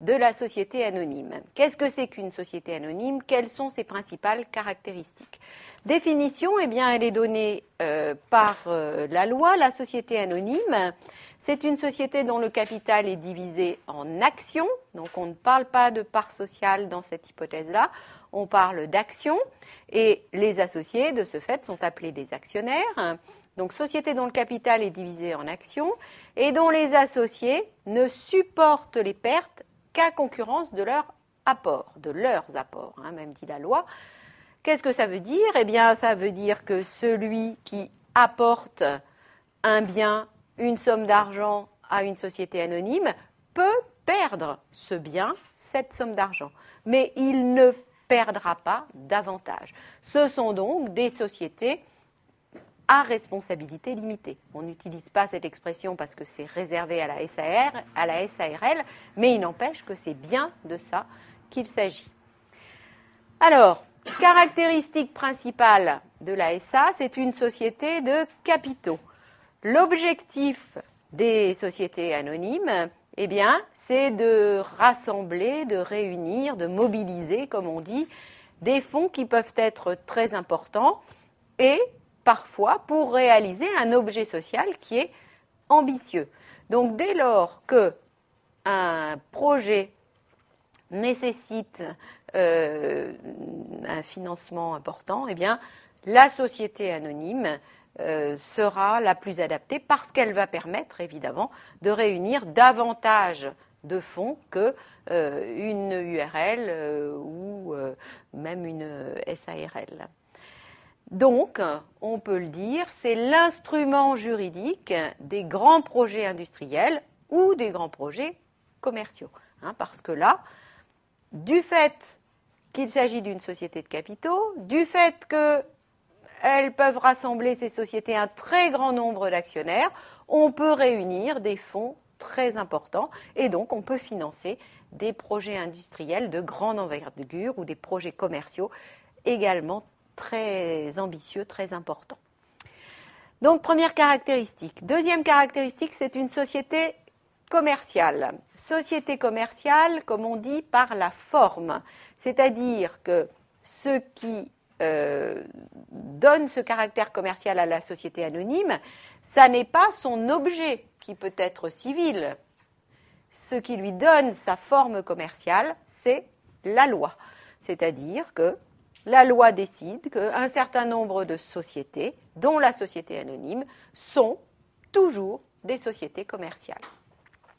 de la société anonyme. Qu'est-ce que c'est qu'une société anonyme? Quelles sont ses principales caractéristiques? Définition, eh bien, elle est donnée par la loi. La société anonyme, c'est une société dont le capital est divisé en actions. Donc, on ne parle pas de part sociale dans cette hypothèse-là. On parle d'actions. Et les associés, de ce fait, sont appelés des actionnaires. Donc, société dont le capital est divisé en actions et dont les associés ne supportent les pertes qu'à concurrence de leurs apports, même dit la loi. Qu'est-ce que ça veut dire? Eh bien, ça veut dire que celui qui apporte un bien, une somme d'argent à une société anonyme peut perdre ce bien, cette somme d'argent. Mais il ne perdra pas davantage. Ce sont donc des sociétés à responsabilité limitée. On n'utilise pas cette expression parce que c'est réservé à la SARL, mais il n'empêche que c'est bien de ça qu'il s'agit. Alors, caractéristique principale de la SA, c'est une société de capitaux. L'objectif des sociétés anonymes, eh bien, c'est de rassembler, de réunir, de mobiliser, comme on dit, des fonds qui peuvent être très importants et parfois pour réaliser un objet social qui est ambitieux. Donc, dès lors qu'un projet nécessite un financement important, eh bien, la société anonyme sera la plus adaptée parce qu'elle va permettre, évidemment, de réunir davantage de fonds qu'une URL ou même une SARL. Donc, on peut le dire, c'est l'instrument juridique des grands projets industriels ou des grands projets commerciaux. Parce que là, du fait qu'il s'agit d'une société de capitaux, du fait qu'elles peuvent rassembler ces sociétés un très grand nombre d'actionnaires, on peut réunir des fonds très importants et donc on peut financer des projets industriels de grande envergure ou des projets commerciaux également très ambitieux, très importants. Donc, première caractéristique. Deuxième caractéristique, c'est une société commerciale. Société commerciale, comme on dit, par la forme. C'est-à-dire que ce qui donne ce caractère commercial à la société anonyme, ça n'est pas son objet qui peut être civil. Ce qui lui donne sa forme commerciale, c'est la loi. C'est-à-dire que la loi décide qu'un certain nombre de sociétés, dont la société anonyme, sont toujours des sociétés commerciales.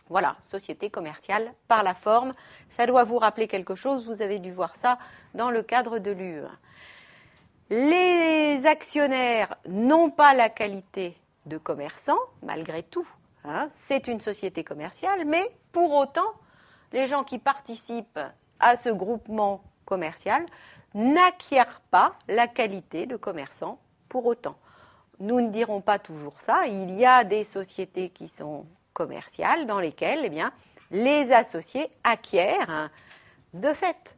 Voilà, société commerciale par la forme. Ça doit vous rappeler quelque chose, vous avez dû voir ça dans le cadre de l'UE. Les actionnaires n'ont pas la qualité de commerçants, malgré tout. C'est une société commerciale, mais pour autant, les gens qui participent à ce groupement commercial n'acquièrent pas la qualité de commerçant pour autant. Nous ne dirons pas toujours ça. Il y a des sociétés qui sont commerciales dans lesquelles eh bien, les associés acquièrent de fait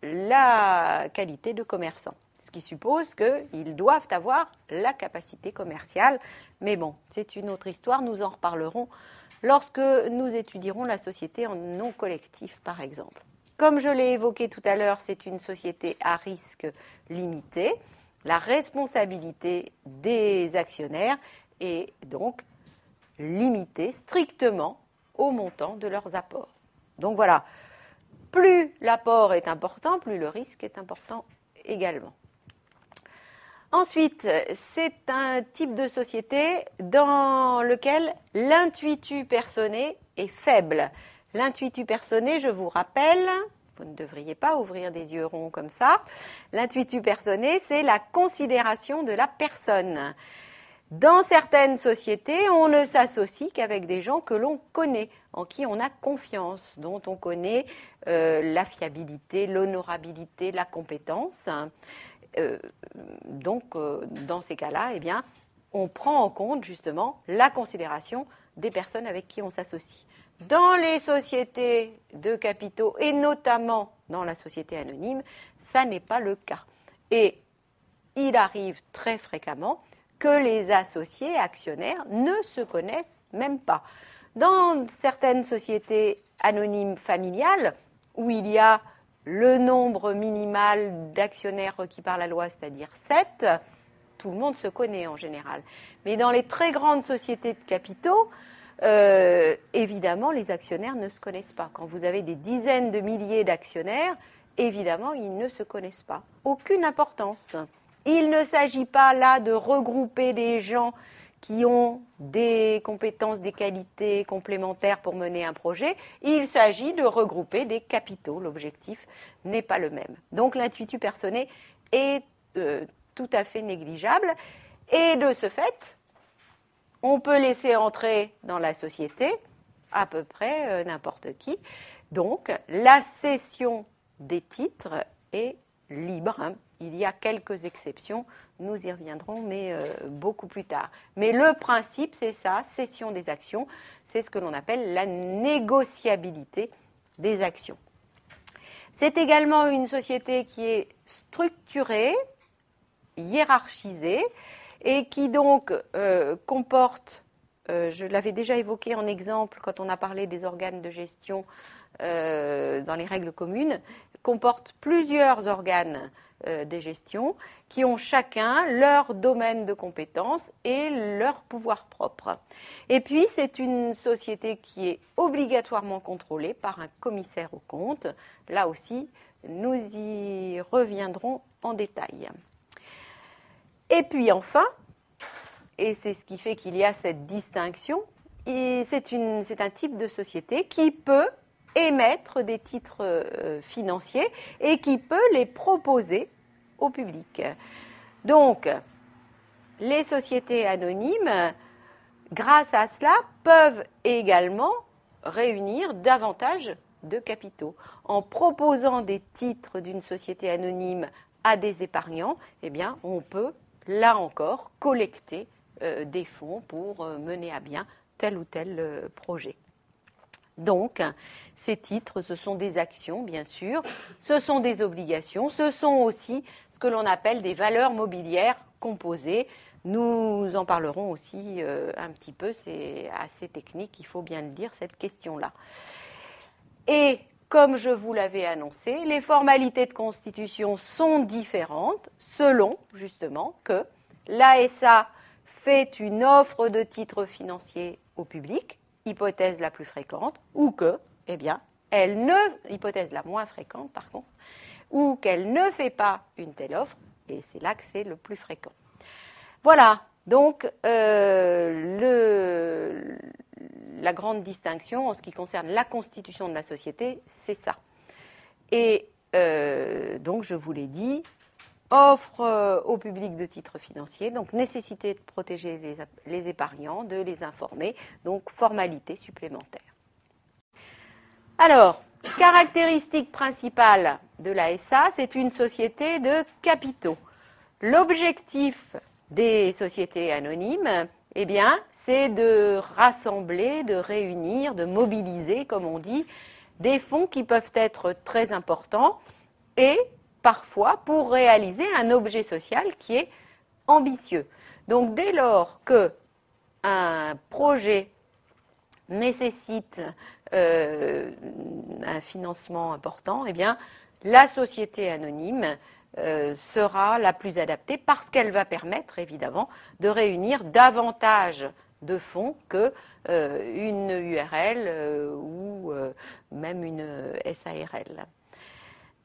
la qualité de commerçant. Ce qui suppose qu'ils doivent avoir la capacité commerciale. Mais bon, c'est une autre histoire. Nous en reparlerons lorsque nous étudierons la société en non collectif, par exemple. Comme je l'ai évoqué tout à l'heure, c'est une société à risque limité. La responsabilité des actionnaires est donc limitée strictement au montant de leurs apports. Donc voilà, plus l'apport est important, plus le risque est important également. Ensuite, c'est un type de société dans lequel l'intuitu personné est faible. L'intuitu personné, je vous rappelle, vous ne devriez pas ouvrir des yeux ronds comme ça, l'intuitu personné, c'est la considération de la personne. Dans certaines sociétés, on ne s'associe qu'avec des gens que l'on connaît, en qui on a confiance, dont on connaît la fiabilité, l'honorabilité, la compétence. Donc, dans ces cas-là, eh bien, on prend en compte justement la considération des personnes avec qui on s'associe. Dans les sociétés de capitaux et notamment dans la société anonyme, ça n'est pas le cas. Et il arrive très fréquemment que les associés actionnaires ne se connaissent même pas. Dans certaines sociétés anonymes familiales, où il y a le nombre minimal d'actionnaires requis par la loi, c'est-à-dire 7, tout le monde se connaît en général. Mais dans les très grandes sociétés de capitaux, évidemment, les actionnaires ne se connaissent pas. Quand vous avez des dizaines de milliers d'actionnaires, évidemment, ils ne se connaissent pas. Aucune importance. Il ne s'agit pas là de regrouper des gens qui ont des compétences, des qualités complémentaires pour mener un projet. Il s'agit de regrouper des capitaux. L'objectif n'est pas le même. Donc l'intuitu personné est tout à fait négligeable. Et de ce fait, on peut laisser entrer dans la société à peu près n'importe qui. Donc la cession des titres est libre. Il y a quelques exceptions, nous y reviendrons, mais beaucoup plus tard. Mais le principe, c'est ça, cession des actions, c'est ce que l'on appelle la négociabilité des actions. C'est également une société qui est structurée, hiérarchisée, et qui donc comporte, je l'avais déjà évoqué en exemple quand on a parlé des organes de gestion dans les règles communes, comporte plusieurs organes de gestion qui ont chacun leur domaine de compétences et leur pouvoir propre. Et puis, c'est une société qui est obligatoirement contrôlée par un commissaire aux comptes. Là aussi, nous y reviendrons en détail. Et puis enfin, et c'est ce qui fait qu'il y a cette distinction, c'est un type de société qui peut émettre des titres financiers et qui peut les proposer au public. Donc, les sociétés anonymes, grâce à cela, peuvent également réunir davantage de capitaux. En proposant des titres d'une société anonyme à des épargnants, eh bien, on peut, là encore, collecter des fonds pour mener à bien tel ou tel projet. Donc, ces titres, ce sont des actions, bien sûr, ce sont des obligations, ce sont aussi ce que l'on appelle des valeurs mobilières composées. Nous en parlerons aussi un petit peu, c'est assez technique, il faut bien le dire, cette question-là. Et comme je vous l'avais annoncé, les formalités de constitution sont différentes selon, justement, que l'ASA fait une offre de titres financiers au public, hypothèse la plus fréquente, ou que, eh bien, hypothèse la moins fréquente par contre, ou qu'elle ne fait pas une telle offre, et c'est là que c'est le plus fréquent. Voilà, donc la grande distinction en ce qui concerne la constitution de la société, c'est ça. Et donc, je vous l'ai dit, offre au public de titres financiers, donc nécessité de protéger les épargnants, de les informer, donc formalité supplémentaire. Alors, caractéristique principale de la SA, c'est une société de capitaux. L'objectif des sociétés anonymes, eh bien, c'est de rassembler, de réunir, de mobiliser, comme on dit, des fonds qui peuvent être très importants et parfois pour réaliser un objet social qui est ambitieux. Donc, dès lors qu'un projet nécessite un financement important, eh bien, la société anonyme sera la plus adaptée parce qu'elle va permettre, évidemment, de réunir davantage de fonds qu'une URL ou même une SARL.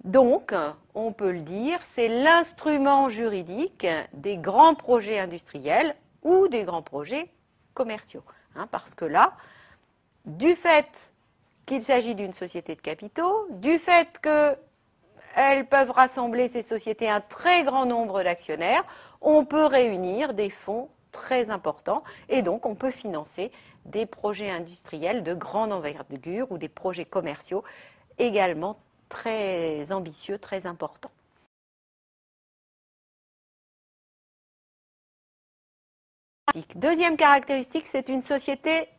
Donc, on peut le dire, c'est l'instrument juridique des grands projets industriels ou des grands projets commerciaux. Parce que là, du fait qu'il s'agit d'une société de capitaux, du fait qu'elles peuvent rassembler ces sociétés un très grand nombre d'actionnaires, on peut réunir des fonds très importants et donc on peut financer des projets industriels de grande envergure ou des projets commerciaux également très ambitieux, très importants. Deuxième caractéristique, c'est une société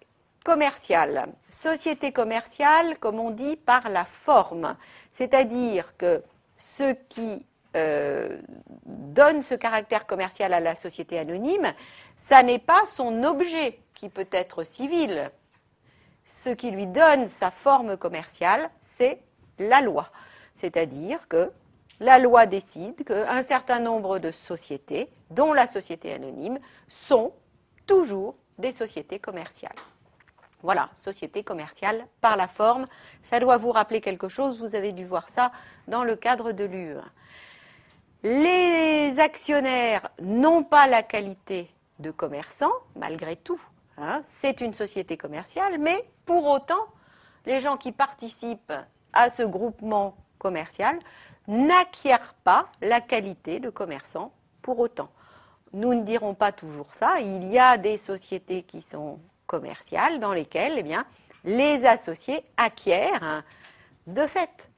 commerciale. Société commerciale, comme on dit, par la forme. C'est-à-dire que ce qui donne ce caractère commercial à la société anonyme, ça n'est pas son objet qui peut être civil. ce qui lui donne sa forme commerciale, c'est la loi. C'est-à-dire que la loi décide qu'un certain nombre de sociétés, dont la société anonyme, sont toujours des sociétés commerciales. Voilà, société commerciale par la forme. Ça doit vous rappeler quelque chose, vous avez dû voir ça dans le cadre de l'UE. Les actionnaires n'ont pas la qualité de commerçants, malgré tout. C'est une société commerciale, mais pour autant, les gens qui participent à ce groupement commercial n'acquièrent pas la qualité de commerçants pour autant. Nous ne dirons pas toujours ça. Il y a des sociétés qui sont commerciales dans lesquelles les associés acquièrent de fait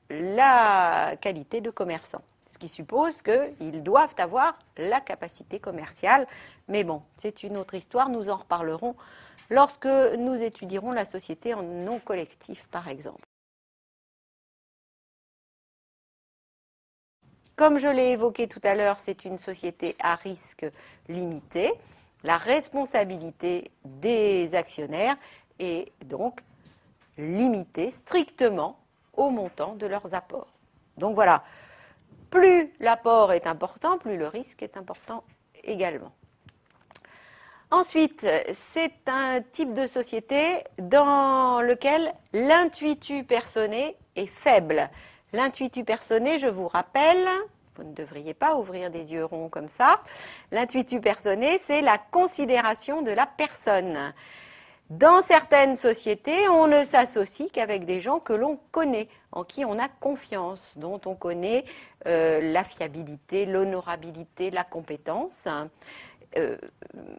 la qualité de commerçant. Ce qui suppose qu'ils doivent avoir la capacité commerciale. Mais bon, c'est une autre histoire, nous en reparlerons lorsque nous étudierons la société en non collectif, par exemple. Comme je l'ai évoqué tout à l'heure, c'est une société à risque limité. La responsabilité des actionnaires est donc limitée strictement au montant de leurs apports. Donc voilà, plus l'apport est important, plus le risque est important également. Ensuite, c'est un type de société dans lequel l'intuitu personné est faible. L'intuitu personné, je vous rappelle, vous ne devriez pas ouvrir des yeux ronds comme ça, l'intuitu personné, c'est la considération de la personne. Dans certaines sociétés, on ne s'associe qu'avec des gens que l'on connaît, en qui on a confiance, dont on connaît la fiabilité, l'honorabilité, la compétence.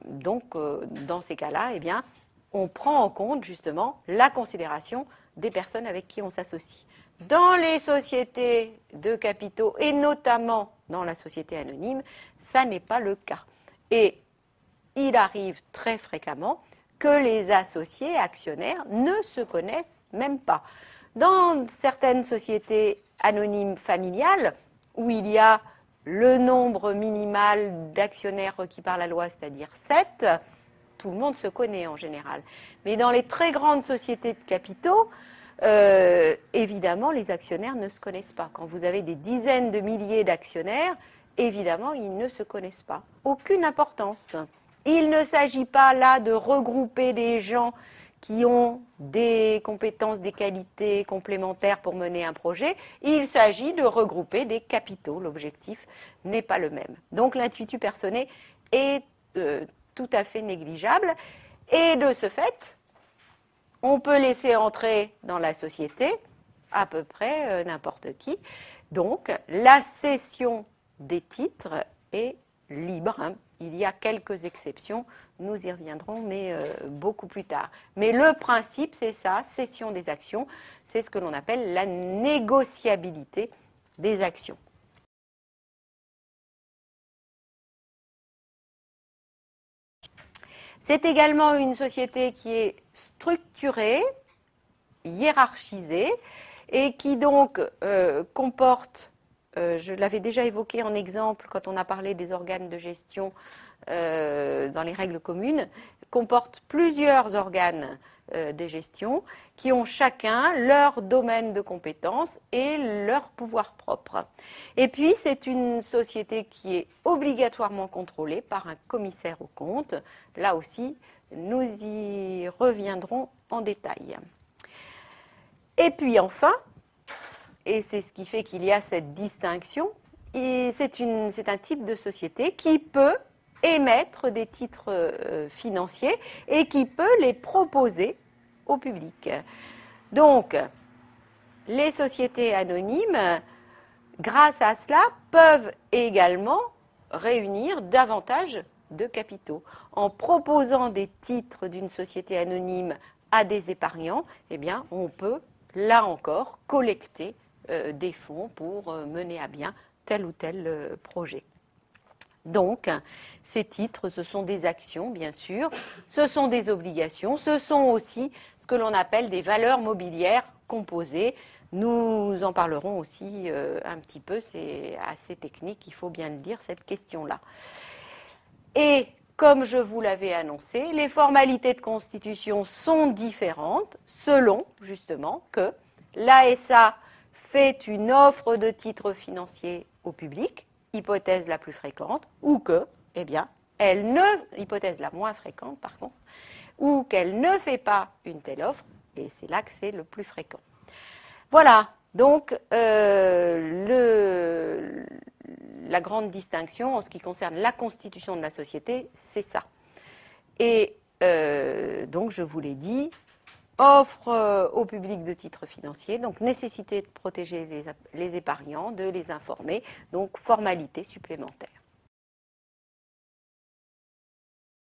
Donc, dans ces cas-là, on prend en compte justement la considération des personnes avec qui on s'associe. Dans les sociétés de capitaux, et notamment dans la société anonyme, ça n'est pas le cas. Et il arrive très fréquemment que les associés actionnaires ne se connaissent même pas. Dans certaines sociétés anonymes familiales, où il y a le nombre minimal d'actionnaires requis par la loi, c'est-à-dire 7, tout le monde se connaît en général. Mais dans les très grandes sociétés de capitaux, évidemment, les actionnaires ne se connaissent pas. Quand vous avez des dizaines de milliers d'actionnaires, évidemment, ils ne se connaissent pas. Aucune importance. Il ne s'agit pas là de regrouper des gens qui ont des compétences, des qualités complémentaires pour mener un projet. Il s'agit de regrouper des capitaux. L'objectif n'est pas le même. Donc l'intuitu personné est tout à fait négligeable. Et de ce fait, on peut laisser entrer dans la société à peu près n'importe qui. Donc la cession des titres est libre. Il y a quelques exceptions, nous y reviendrons, mais beaucoup plus tard. Mais le principe, c'est ça, cession des actions, c'est ce que l'on appelle la négociabilité des actions. C'est également une société qui est structurée, hiérarchisée, et qui donc comporte, je l'avais déjà évoqué en exemple quand on a parlé des organes de gestion dans les règles communes, comporte plusieurs organes de gestion qui ont chacun leur domaine de compétences et leur pouvoir propre. Et puis, c'est une société qui est obligatoirement contrôlée par un commissaire aux comptes. Là aussi, nous y reviendrons en détail. Et puis enfin, et c'est ce qui fait qu'il y a cette distinction, c'est un type de société qui peut émettre des titres financiers et qui peut les proposer au public. Donc, les sociétés anonymes, grâce à cela, peuvent également réunir davantage de capitaux. En proposant des titres d'une société anonyme à des épargnants, on peut, là encore, collecter des fonds pour mener à bien tel ou tel projet. Donc, ces titres, ce sont des actions, bien sûr, ce sont des obligations, ce sont aussi ce que l'on appelle des valeurs mobilières composées. Nous en parlerons aussi un petit peu, c'est assez technique, il faut bien le dire, cette question-là. Et comme je vous l'avais annoncé, les formalités de constitution sont différentes selon, justement, que l'ASA fait une offre de titres financiers au public, hypothèse la plus fréquente, ou que, eh bien, elle ne, hypothèse la moins fréquente par contre, ou qu'elle ne fait pas une telle offre, et c'est là que c'est le plus fréquent. Voilà, donc la grande distinction en ce qui concerne la constitution de la société, c'est ça. Et donc, je vous l'ai dit, offre au public de titres financiers, donc nécessité de protéger les épargnants, de les informer, donc formalité supplémentaire.